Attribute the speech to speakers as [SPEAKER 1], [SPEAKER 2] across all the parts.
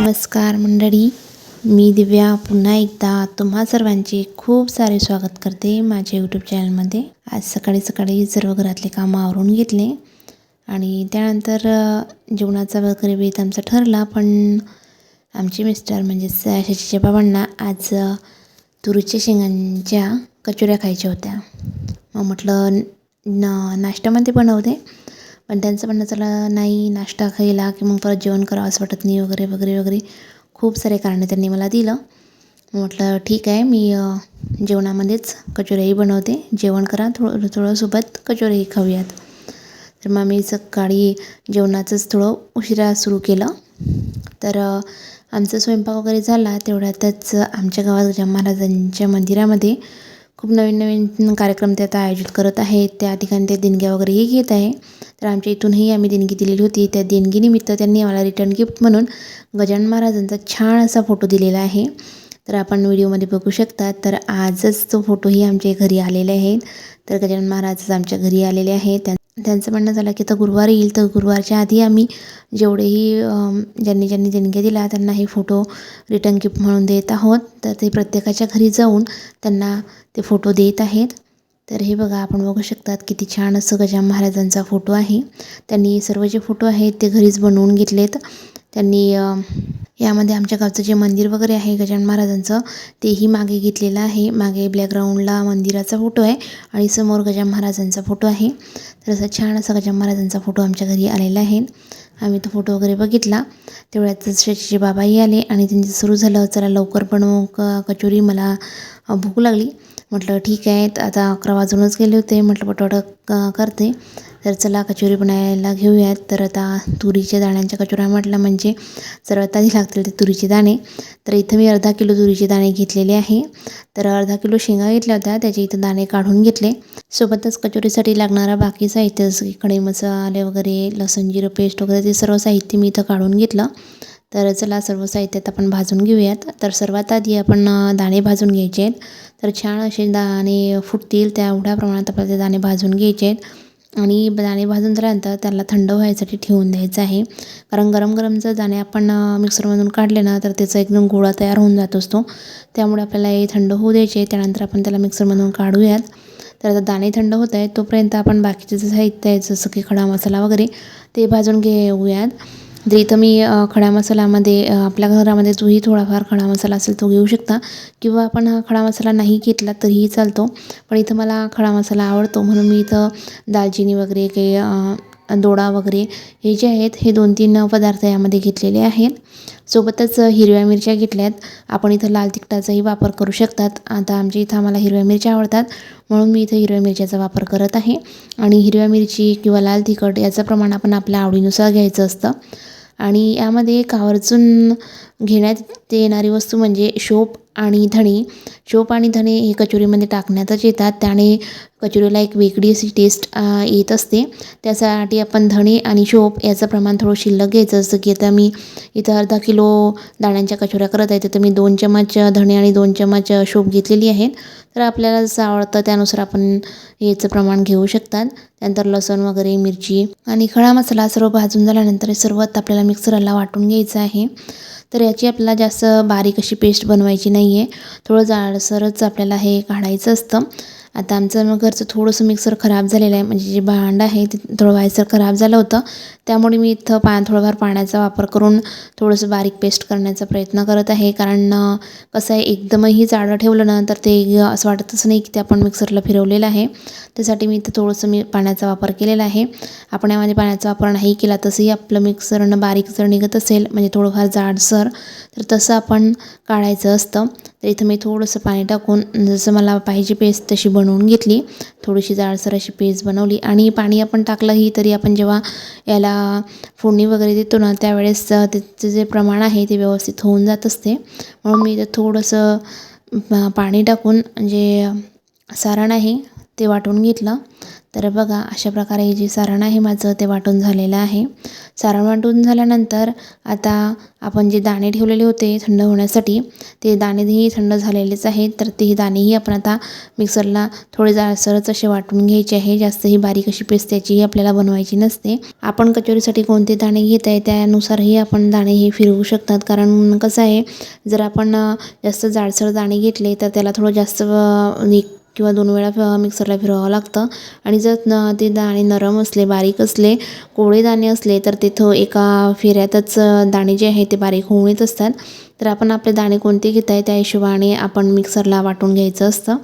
[SPEAKER 1] नमस्कार मंडळी, मी दिव्या पुन्हा एकदा तुम्हा सर्वांचे खूप सारे स्वागत करते माझ्या यूट्यूब चॅनलमध्ये। आज सकाळी सकाळी सर्व घरातले कामं आवरून घेतले आणि त्यानंतर जेवणाचा वगैरे बेत आमचा ठरला। पण आमचे मिस्टर म्हणजे शशीच्या बाबांना आज तुरीच्या शेंगांच्या कचोऱ्या खायच्या होत्या। मग म्हटलं नाश्त्यामध्ये बनवते, पण त्यांचं म्हणणं चला नाही नाश्ता खायला की मग परत जेवण करावं असं वाटत नाही वगैरे वगैरे वगैरे खूप सारे कारणं त्यांनी मला दिलं। म्हटलं ठीक आहे, मी जेवणामध्येच कचोऱ्याही बनवते, जेवण करा थोडं थोडं सोबत कचोऱ्याही खाऊयात। तर मग मी सकाळी जेवणाचंच थोडं उशिरा सुरू केलं। तर आमचा स्वयंपाक वगैरे झाला तेवढ्यातच आमच्या गावात गजानन महाराजांच्या मंदिरामध्ये खूप नवीन नवीन कार्यक्रम ते आता आयोजित करत आहेत। त्या ठिकाणी ते देणग्या वगैरेही घेत आहे। तर आमच्या इथूनही आम्ही देणगी दिलेली होती। त्या देणगीनिमित्त त्यांनी आम्हाला रिटर्न गिफ्ट म्हणून गजानन महाराजांचा छान असा फोटो दिलेला आहे। तर आपण व्हिडिओमध्ये बघू शकता। तर आजच तो फोटोही आमच्या घरी आलेले आहेत। तर गजानन महाराज आमच्या घरी आलेले आहेत। त्यांचं म्हणणं झालं की आता गुरुवार येईल, तर गुरुवारच्या आधी आम्ही जेवढेही ज्यांनी ज्यांनी देणग्या दिला त्यांना हे फोटो रिटर्न गिफ्ट म्हणून देत आहोत। तर ते प्रत्येकाच्या घरी जाऊन त्यांना ते फोटो देत आहेत। तर हे बघा, आपण बघू शकतात किती छान असं गजानन महाराजांचा फोटो आहे। त्यांनी सर्व जे फोटो आहेत ते घरीच बनवून घेतलेत। त्यांनी यामध्ये आमच्या गावचं जे मंदिर वगैरे आहे गजानन महाराजांचं तेही मागे घेतलेलं आहे। मागे बॅकग्राऊंडला मंदिराचा फोटो आहे आणि समोर गजानन महाराजांचा फोटो आहे। तर असं छान असा गजानन महाराजांचा फोटो आमच्या घरी आलेला आहे। आम्ही तो फोटो वगैरे बघितला तेवढ्यातच शशीचे बाबाही आले आणि त्यांचं सुरू झालं, चला लवकर बनवू कचोरी, मला भूक लागली। म्हटलं ठीक आहे, आता 11 वाजूनच गेले होते, म्हटलं पटपट करते, तर चला कचोरी बनायला घेऊयात। तर आता तुरीच्या दाण्यांच्या कचोऱ्या म्हटलं म्हणजे सर्वात आधी लागतील ते तुरीचे दाणे। तर इथं मी अर्धा किलो तुरीचे दाणे घेतलेले आहे। तर अर्धा किलो शेंगा घेतल्या होत्या, त्याचे इथं दाणे काढून घेतले। सोबतच कचोरीसाठी लागणारा बाकी साहित्य खडे मसाले वगैरे, लसूण जिरं पेस्ट वगैरे ते सर्व साहित्य मी इथं काढून घेतलं। तर चला सर्व साहित्यात आपण भाजून घेऊयात। तर सर्वात आधी आपण दाणे भाजून घ्यायचे आहेत। तर छान असे दाणे फुटतील तेवढ्या प्रमाणात आपल्याला ते दाणे भाजून घ्यायचे आहेत आणि दाणे भाजून झाल्यानंतर त्याला थंड व्हायसाठी ठेवून द्यायचं आहे। कारण गरम गरम जर दाणे आपण मिक्सरमधून काढले ना तर त्याचा एकदम गोळा तयार होऊन जात असतो, त्यामुळे आपल्याला हे थंड होऊ द्यायचे। त्यानंतर आपण त्याला मिक्सरमधून काढूयात। तर आता दाणे थंड होत आहेत तोपर्यंत आपण बाकीचे जे साहित्य आहे जसं की खडा मसाला वगैरे ते भाजून घेऊयात। तर इथं मी खडा मसाल्यामध्ये आपल्या घरामध्ये जोही थोडाफार खडा मसाला असेल तो घेऊ शकता, किंवा आपण हा खडा मसाला नाही घेतला तरीही चालतो। पण इथं मला खडा मसाला आवडतो म्हणून मी इथं दालचिनी वगैरे काही दोडा वगैरे हे जे आहेत हे 2-3 पदार्थ यामध्ये घेतलेले आहेत। सोबतच हिरव्या मिरच्या घेतल्यात। आपण इथं लाल तिखटाचाही वापर करू शकतात। आता आमच्या इथं आम्हाला हिरव्या मिरच्या आवडतात म्हणून मी इथं हिरव्या मिरच्याचा वापर करत आहे। आणि हिरव्या मिरची किंवा लाल तिखट याचं प्रमाण आपण आपल्या आवडीनुसार घ्यायचं असतं। आणि यामध्ये एक आवर्जून घेण्यात येणारी वस्तू म्हणजे शोप आणि धणे। शोप आणि धणे हे कचोरीमध्ये टाकण्यातच येतात, त्याने कचोरीला एक वेगळी अशी टेस्ट येत असते। त्यासाठी आपण धणे आणि शोप याचं प्रमाण थोडं शिल्लक घ्यायचं असतं। की आता मी इथं अर्धा किलो दाण्यांच्या कचोऱ्या करत आहे, तर मी 2 चमच धणे आणि 2 चमच शोप घेतलेली आहेत। तर आपल्याला जसं आवडतं त्यानुसार आपण याचं प्रमाण घेऊ शकतात। त्यानंतर लसूण वगैरे, मिरची आणि खडा मसाला सर्व भाजून झाल्यानंतर सर्वात आपल्याला मिक्सरला वाटून घ्यायचं आहे। तर याची आपल्याला जास्त बारीक अशी पेस्ट बनवायची नाही आहे, थोडं जाडसरच आपल्याला हे काढायचं असतं। आता आमचं घरचं थोडंसं मिक्सर खराब झालेलं आहे, म्हणजे जे भांडं आहे ते थोडं व्हायचं खराब झालं होतं, त्यामुळे मी इथं थोडाफार पाण्याचा वापर करून थोडंसं बारीक पेस्ट करण्याचा प्रयत्न करत आहे। कारण कसं आहे, एकदमही जाडं ठेवलं ना तर ते असं वाटतच नाही की ते आपण मिक्सरला फिरवलेलं आहे। त्यासाठी मी इथं थोडंसं पाण्याचा वापर केलेला आहे। आपण यामध्ये पाण्याचा वापर नाही केला तसंही आपलं मिक्सरनं बारीक जर निघत असेल म्हणजे थोडंफार जाडसर, तर तसं आपण काढायचं असतं। तर इथं मी थोडंसं पाणी टाकून जसं मला पाहिजे पेस्ट तशी बनवून घेतली, थोडीशी जाडसर अशी पेस्ट बनवली। आणि पाणी आपण टाकलंही तरी आपण जेव्हा याला फोडणी वगैरे देतो ना त्यावेळेस त्याचं जे प्रमाण आहे ते व्यवस्थित होऊन जात असते। म्हणून मी इथं थोडंसं पाणी टाकून जे सारण आहे ते वाटून घेतलं। तर बघा अशा प्रकारे हे जे सारण आहे माझं ते वाटून झालेलं आहे. सारण वाटून झाल्यानंतर आता आपण जे दाणे ठेवलेले होते थंड होण्यासाठी, ते दाणेही थंड झालेलेच आहेत. तर ते दाणेही आपण आता मिक्सरला थोडे जाडसरच असे वाटून घ्यायचे आहे. जास्तही बारीक अशी पेस्ट त्याचीही आपल्याला बनवायची नसते. आपण कचोरीसाठी कोणते दाणे घेत आहे त्यानुसारही आपण दाणे हे फिरवू शकतात. कारण कसं आहे, जर आपण जास्त जाडसर दाणे घेतले तर त्याला थोडं जास्त एक किंवा 2 वेळा मिक्सरला फिरवावं लागतं. आणि जर ते दाणे नरम असले, बारीक असले, कोवळे दाणे असले तर तिथं एका फेऱ्यातच दाणे जे आहे ते बारीक होऊन येत असतात. तर आपण आपले दाणे कोणते घेत आहे त्या हिशोबाने आपण मिक्सरला वाटून घ्यायचं असतं.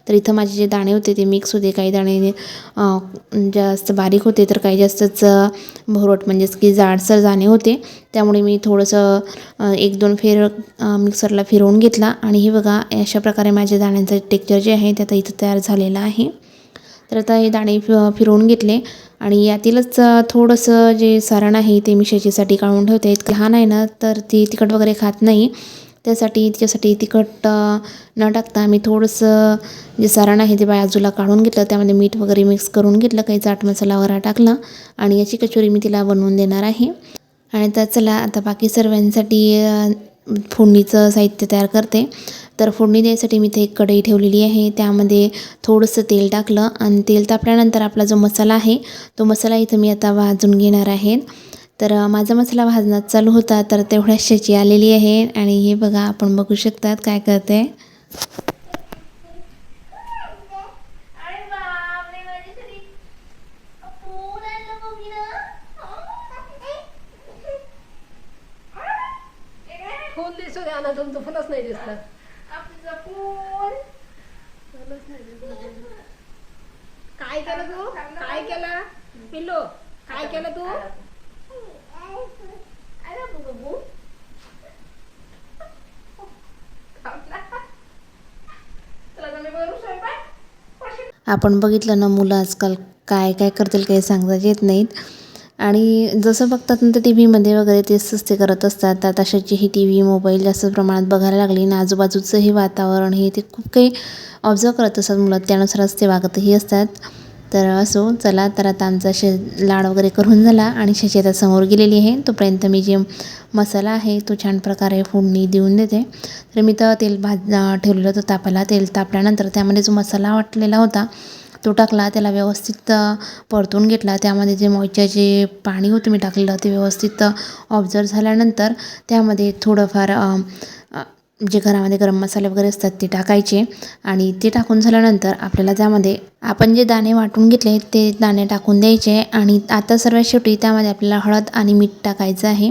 [SPEAKER 1] तर इथं माझे जे दाणे होते ते मिक्स होते. काही दाणे जास्त बारीक होते तर काही जास्तच भोरट म्हणजेच की जाडसर दाणे होते. त्यामुळे मी थोडंसं 1-2 फेर मिक्सरला फिरवून घेतला. आणि हे बघा अशा प्रकारे माझ्या दाण्यांचं टेक्स्चर जे आहे ते आता इथं तयार झालेलं आहे. तर आता हे दाणे फिरवून घेतले आणि यातीलच थोडंसं जे सारण आहे ते मी शेचीसाठी काढून ठेवते. लहान आहे ना तर ती तिखट वगैरे खात नाही. तिच्यासाठी तिखट न टाकता मी थोडंसं जे सारण आहे ते बाजूला काढून घेतलं. त्यामध्ये मीठ वगैरे मिक्स करून घेतलं, काही चाट मसाला वगैरे टाकला आणि याची कचोरी मी तिला बनवून देणार आहे. आणि तर चला आता बाकी सर्वांसाठी फोडणीचं साहित्य तयार करते. तर फोडणी द्यायसाठी मी इथे एक कढई ठेवलेली आहे. त्यामध्ये थोडंसं तेल टाकलं आणि तेल तापल्यानंतर आपला जो मसाला आहे तो मसाला इथं मी आता भाजून घेणार आहे. तर माझा मसाला भाजण्यात चालू होता तर तेवढ्यात शेची आलेली आहे. आणि हे बघा आपण बघू शकतात काय करते.
[SPEAKER 2] फुल दिसू द्या ना, तुमचं फुलच नाही दिसलं. काय केलं तू? काय केलं पिल्लू? काय केलं तू?
[SPEAKER 1] आपण बघितलं ना, मुलं आजकाल काय काय करतील काही सांगता येत नाहीत. आणि जसं बघतात ना, तर टी व्हीमध्ये वगैरे तेच ते करत असतात. तर तशाची ही टी व्ही, मोबाईल जास्त प्रमाणात बघायला लागली ना, आजूबाजूचं हे वातावरण हे ते खूप काही ऑब्झर्व करत असतात मुलं. त्यानुसारच ते वागतही असतात. तर असो चला, तर आता आमचा लाड वगैरे करून झाला आणि शेची आता समोर गेलेली आहे. तोपर्यंत मी जे मसाला आहे तो छान प्रकारे फोडणी देऊन देते. तर मी तर तेल ठेवलेलं होतं तापायला. तेल तापल्यानंतर त्यामध्ये जो मसाला वाटलेला होता तो टाकला, त्याला व्यवस्थित परतून घेतला. त्यामध्ये जे जे पाणी होतं मी टाकलेलं ते व्यवस्थित ऑब्झर्व झाल्यानंतर त्यामध्ये थोडंफार जे घरामध्ये गरम मसाले वगैरे असतात ते टाकायचे. आणि ते टाकून झाल्यानंतर आपल्याला त्यामध्ये आपण जे दाणे वाटून घेतले ते दाणे टाकून द्यायचे. आणि आता सर्वात शेवटी त्यामध्ये आपल्याला हळद आणि मीठ टाकायचं आहे.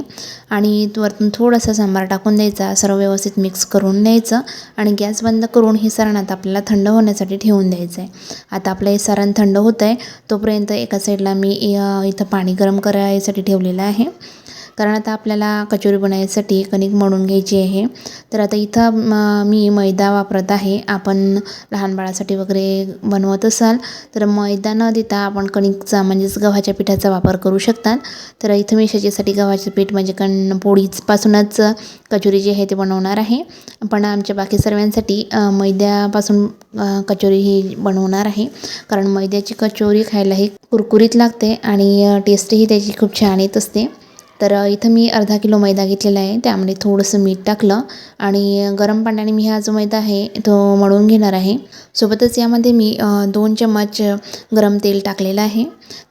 [SPEAKER 1] आणि वरतून थोडासा सांबार टाकून द्यायचा. सर्व व्यवस्थित मिक्स करून द्यायचं आणि गॅस बंद करून हे सारण आता आपल्याला थंड होण्यासाठी ठेवून द्यायचं आहे. आता आपलं हे सारण थंड होतं आहे तोपर्यंत एका साईडला मी इथं पाणी गरम करायसाठी ठेवलेलं आहे. कारण आता आपल्याला कचोरी बनवायसाठी कणिक मळून घ्यायची आहे. तर आता इथं मी मैदा वापरत आहे. आपण लहान बाळासाठी वगैरे बनवत असाल तर मैदा न देता आपण कणिकचा म्हणजेच गव्हाच्या पिठाचा वापर करू शकतात. तर इथं मी शेचीसाठी गव्हाचे पीठ म्हणजे पोळीपासूनच कचोरी जी आहे ते बनवणार आहे. पण आमच्या बाकी सर्वांसाठी मैद्यापासून कचोरी ही बनवणार आहे. कारण मैद्याची कचोरी खायला ही कुरकुरीत लागते आणि टेस्टही त्याची खूप छान येत असते. तर इथं मी अर्धा किलो मैदा घेतलेला आहे. त्यामध्ये थोडंसं मीठ टाकलं आणि गरम पाण्याने मी हा जो मैदा आहे तो मळून घेणार आहे. सोबतच यामध्ये मी 2 चम्मच गरम तेल टाकलेलं आहे.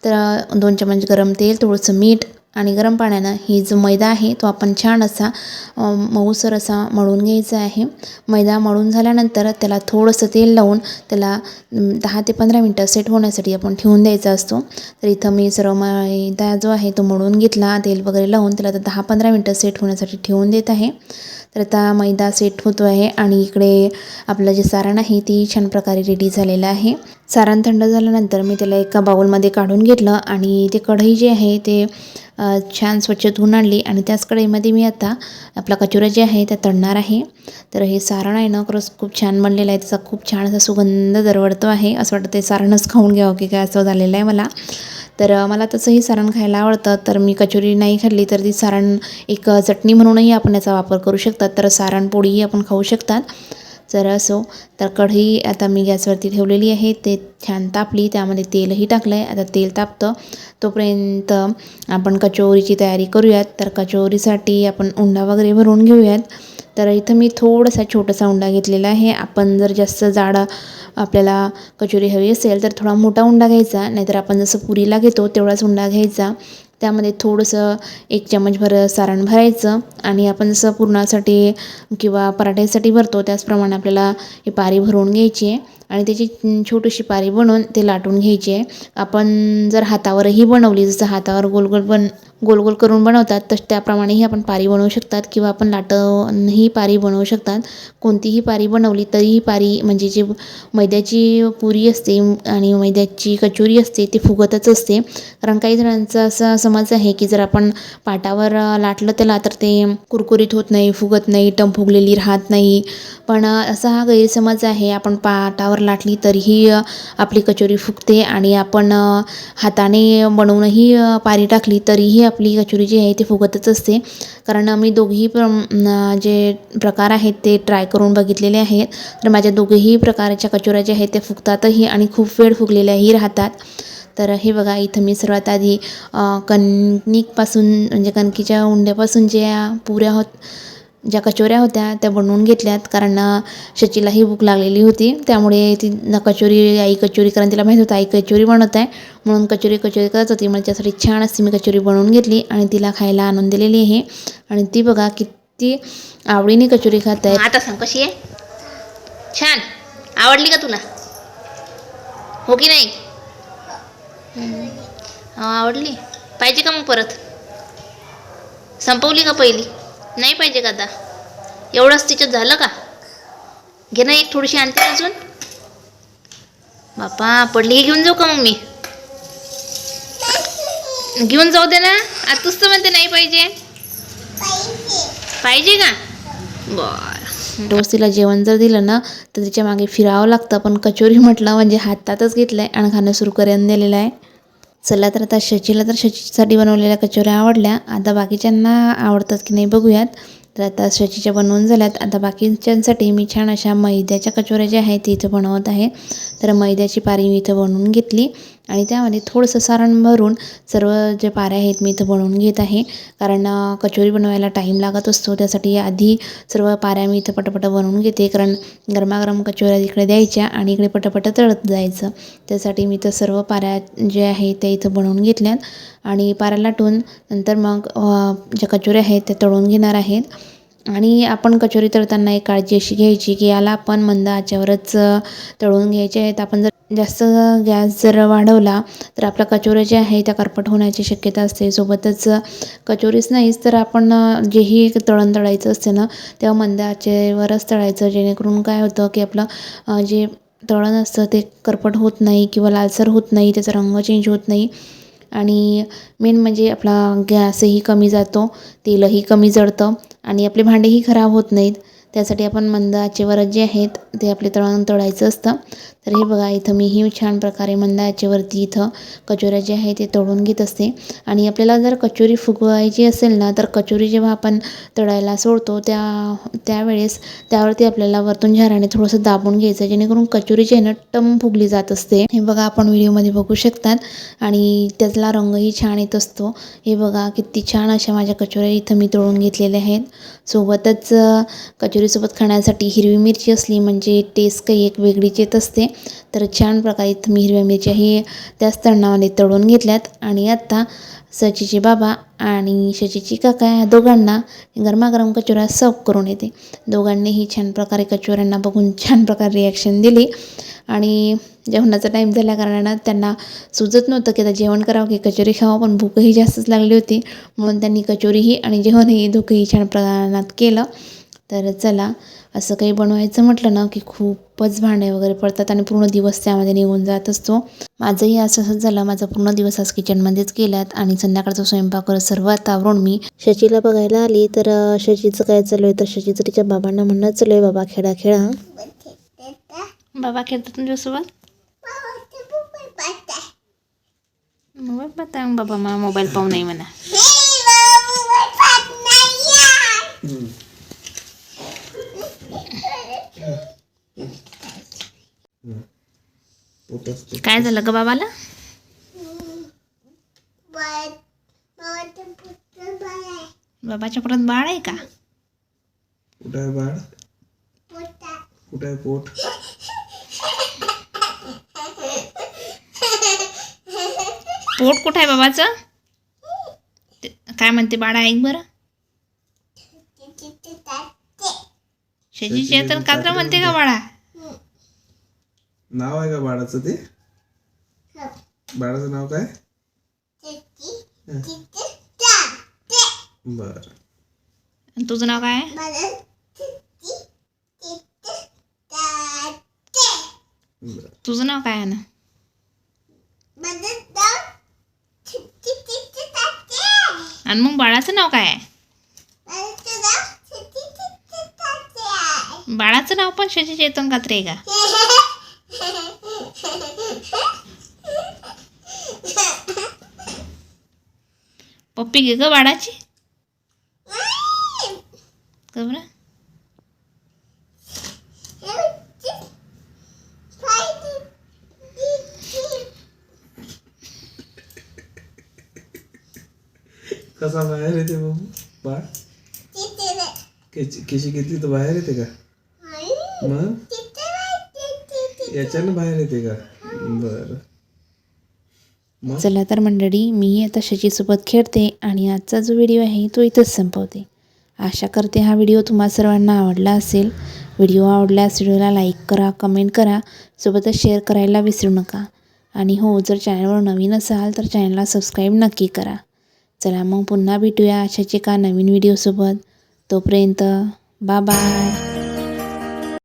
[SPEAKER 1] तर 2 चम्मच गरम तेल, थोडंसं मीठ आणि गरम पाण्यानं ही जो मैदा आहे तो आपण छान असा मऊसर असा मळून घ्यायचा आहे. मैदा मळून झाल्यानंतर त्याला थोडंसं तेल लावून त्याला 10 ते 15 मिनटं सेट होण्यासाठी आपण ठेवून द्यायचा असतो. तर इथं मी सर्व मैदा जो आहे तो मळून घेतला, तेल वगैरे लावून त्याला 10-15 मिनटं सेट होण्यासाठी ठेवून देत आहे. तर आता मैदा सेट होतो आहे आणि इकडे आपलं जे सारण आहे ते छान प्रकारे रेडी झालेलं आहे. सारण थंड झाल्यानंतर मी त्याला एका बाउलमध्ये काढून घेतलं आणि ते कढई जी आहे ते छान स्वच्छ धुवून आणली आणि त्याच कढईमध्ये मी आता आपला कचोऱ्या जे आहे त्या तळणार आहे. तर हे सारण आहे ना खरंच खूप छान बनलेलं आहे. त्याचा खूप छान असा सुगंध दरवळतो आहे. असं वाटतं ते सारणच खाऊन घ्यावं की काय असं झालेलं आहे मला. तर मला तसंही सारण खायला आवडतं. तर मी कचोरी नाही खाल्ली तर ती सारण एक चटणी म्हणूनही आपण याचा वापर करू शकतात. तर सारण पोळीही आपण खाऊ शकतात. तर असो, तर कढई आता मी गॅसवरती ठेवलेली आहे. ते छान तापली, त्यामध्ये तेलही टाकलं आहे. आता तेल तापतं तोपर्यंत आपण कचोरीची तयारी करूयात. तर कचोरीसाठी आपण उंडा वगैरे भरून घेऊयात. तर इथं मी थोडासा छोटासा उंडा घेतलेला आहे. आपण जर जास्त जाड आपल्याला कचोरी हवी असेल तर थोडा मोठा उंडा घ्यायचा, नाहीतर आपण जसं पुरीला घेतो तेवढाच उंडा घ्यायचा. त्यामध्ये थोडंसं 1 चमचभर सारण भरायचं आणि आपण जसं पुरणासाठी किंवा पराठ्यासाठी भरतो त्याचप्रमाणे आपल्याला ही पारी भरून घ्यायची आहे आणि त्याची छोटीशी पारी बनवून ते लाटून घ्यायची आहे. आपण जर हातावरही बनवली, जसं हातावर गोल गोल करून बनवतात तसं त्याप्रमाणेही आपण पारी बनवू शकतात किंवा आपण लाटूनही पारी बनवू शकतात. कोणतीही पारी बनवली तरी ही पारी म्हणजे जी मैद्याची पुरी असते आणि मैद्याची कचोरी असते ती फुगतच असते. कारण काही जणांचा असा समज आहे की जर आपण पाटावर लाटलं त्याला तर ते कुरकुरीत होत नाही, फुगत नाही, टम फुगलेली राहत नाही. पण असा हा गैरसमज आहे. आपण पाटावर लाटली तरीही आपली कचोरी फुगते आणि आपण हाताने बनवूनही पारी टाकली तरीही आपली कचोरी जी आहे ती फुगतच असते. कारण मी दोघेही जे प्रकार आहेत ते ट्राय करून बघितलेले आहेत. तर माझ्या दोघेही प्रकारच्या कचोऱ्या ज्या आहेत त्या फुगतातही आणि खूप वेळ फुगलेल्याही राहतात. तर हे बघा, इथं मी सर्वात आधी कणिकपासून म्हणजे कणकीच्या उंड्यापासून ज्या कचोऱ्या होत्या त्या बनवून घेतल्यात. कारण शचीलाही भूक लागलेली होती, त्यामुळे ती आई कचोरी कारण तिला माहीत होतं आई कचोरी बनवत आहे म्हणून कचोरी करत होती. मला त्यासाठी छान अशी मी कचोरी बनवून घेतली आणि तिला खायला आणून दिलेली आहे. आणि ती बघा किती आवडीने कचोरी खात आहे.
[SPEAKER 2] आता सांग कशी आहे? छान आवडली का तुला? हो की नाही? आवडली पाहिजे का मग परत? संपवली का पहिली? नाही पाहिजे का आता? एवढंच तिच्यात झालं का? घे ना एक थोडीशी आणते अजून. बापा पडली, ही घेऊन जाऊ का मग मी? घेऊन जाऊ दे ना. आतूच तर म्हणते नाही पाहिजे. पाहिजे का? बरं.
[SPEAKER 1] रोज तिला जेवण जर दिलं ना तर तिच्या मागे फिरावं लागतं, पण कचोरी म्हटलं म्हणजे हातातच घेतलं आहे आणि खाणं सुरू करून दिलेलं आहे. चला तर आता शचीसाठी बनवलेल्या कचोऱ्या आवडल्या. आता बाकीच्यांना आवडतात की नाही बघूयात. तर आता शचीच्या बनवून झाल्यात. आता बाकीच्यांसाठी मी छान अशा मैद्याच्या कचोऱ्या ज्या आहेत ती इथं बनवत आहे. तर मैद्याची पारी मी इथं बनवून घेतली आणि त्यामध्ये थोडंसं सारण भरून सर्व जे पाऱ्या आहेत मी इथं बनवून घेत आहे. कारण कचोरी बनवायला टाईम लागत असतो, त्यासाठी आधी सर्व पाऱ्या मी इथं पटापट बनवून घेते. कारण गरमागरम कचोऱ्या इकडे द्यायच्या आणि इकडे पटापट तळत जायचं. त्यासाठी मी तर सर्व पाऱ्या ज्या आहेत त्या इथं बनवून घेतल्यात आणि पाऱ्या लाटून नंतर मग ज्या कचोऱ्या आहेत त्या तळून घेणार आहेत. आणि आपण कचोरी तळताना एक काळजी अशी घ्यायची की याला आपण मंद आचेवरच तळून घ्यायचे आहेत. आपण जर जास्त गॅस जर वाढवला तर आपल्या कचोऱ्या ज्या आहेत त्या करपट होण्याची शक्यता असते. सोबतच कचोरीच नाहीच तर आपण जेही तळण तळायचं असते ना तेव्हा मंद आचेवरच तळायचं, जेणेकरून काय होतं की आपलं जे तळण असतं ते करपट होत नाही किंवा लालसर होत नाही, त्याचा रंग चेंज होत नाही. आणि मेन म्हणजे आपला गॅसही कमी जातो, तेलही कमी जळतं आणि आपले भांडेही खराब होत नाहीत. त्यासाठी आपण मंद आचेवर जे आहेत ते आपले तळण तळायचं असतं. तर हे बघा, इथं मी ही छान प्रकारे मंद आचेवरती इथं कचोऱ्या जे आहे ते तळून घेत असते. आणि आपल्याला जर कचोरी फुगवायची असेल ना तर कचोरी जेव्हा आपण तळायला सोडतो त्यावेळेस त्यावरती आपल्याला वरतून झाऱ्याने थोडंसं दाबून घ्यायचं, जेणेकरून कचोरी जी आहे ना टम फुगली जात असते. हे बघा आपण व्हिडिओमध्ये बघू शकतात आणि त्यातला रंगही छान येत असतो. हे बघा किती छान अशा माझ्या कचोऱ्या इथं मी तळून घेतलेल्या आहेत. सोबतच कचोरीसोबत खाण्यासाठी हिरवी मिरची असली म्हणजे टेस्ट काही एक वेगळीच येत असते. तर छान प्रकारे इथं मी हिरव्या मिरच्याही त्याच तळणामध्ये तळून घेतल्यात आणि आता शचीचे बाबा आणि शचीची काका ह्या दोघांना गरमागरम कचोऱ्या सर्व करून येते. दोघांनीही छान प्रकारे कचोऱ्यांना बघून छान प्रकारे रिॲक्शन दिली आणि जेवणाचा टाईम झाल्या कारणानं त्यांना सुचत नव्हतं की आता जेवण करावं की कचोरी खावं, पण भूकही जास्तच लागली होती म्हणून त्यांनी कचोरीही आणि जेवणही दोघंही छान प्रमाणात केलं. तर चला, असं काही बनवायचं म्हटलं ना की खूपच भांडे वगैरे पडतात आणि पूर्ण दिवस त्यामध्ये निघून जात असतो. माझंही असंच झालं. माझा पूर्ण दिवस आज किचनमध्येच गेल्यात आणि संध्याकाळचा स्वयंपाक सर्वात आवरून मी शचीला बघायला आली. तर शचीचं काय चालू आहे तर शचीचं तिच्या बाबांना म्हणणं चालू आहे, बाबा खेळा.
[SPEAKER 2] बाबा खेळतात तुझ्यासोबत? बाबा मला मोबाईल पाहू नाही म्हणा.
[SPEAKER 3] पोट असते.
[SPEAKER 2] काय झालं ग बाबाला? बाबाच्या पोटात बाळ आहे का?
[SPEAKER 3] कुठं आहे बाळ? कुठं आहे पोट?
[SPEAKER 2] पोट कुठं आहे बाबाचं? काय म्हणते बाळा, ऐक बरं. शेजीची तर कात्र म्हणते का बाळा?
[SPEAKER 3] नाव आहे का बाळाचं ते? बाळाचं नाव काय? बर.
[SPEAKER 2] आणि तुझं नाव काय आहे? तुझं नाव काय आहे ना? आणि मग बाळाचं नाव काय आहे? बाळाचं नाव पण शशी चेतन कात्रे आहे का? पप्पी घे ग बाळाची. का बरं?
[SPEAKER 3] कसा बाहेर येते बाबू बाळ? केशी घेतली तर बाहेर येते का? मग याच्यानं बाहेर येते का? बर.
[SPEAKER 1] चला तर मंडळी, मी आता शशीसोबत खेळते आणि आजचा जो व्हिडिओ आहे तो इथंच संपवते. आशा करते हा व्हिडिओ तुम्हा सर्वांना आवडला असेल. व्हिडिओ आवडल्यास व्हिडिओला लाईक करा, कमेंट करा, सोबतच शेअर करायला विसरू नका. आणि हो, जर चॅनलवर नवीन असाल तर चॅनलला सबस्क्राईब नक्की करा. चला मग पुन्हा भेटूया अशाच एका नवीन व्हिडिओसोबत. तोपर्यंत बाय बाय.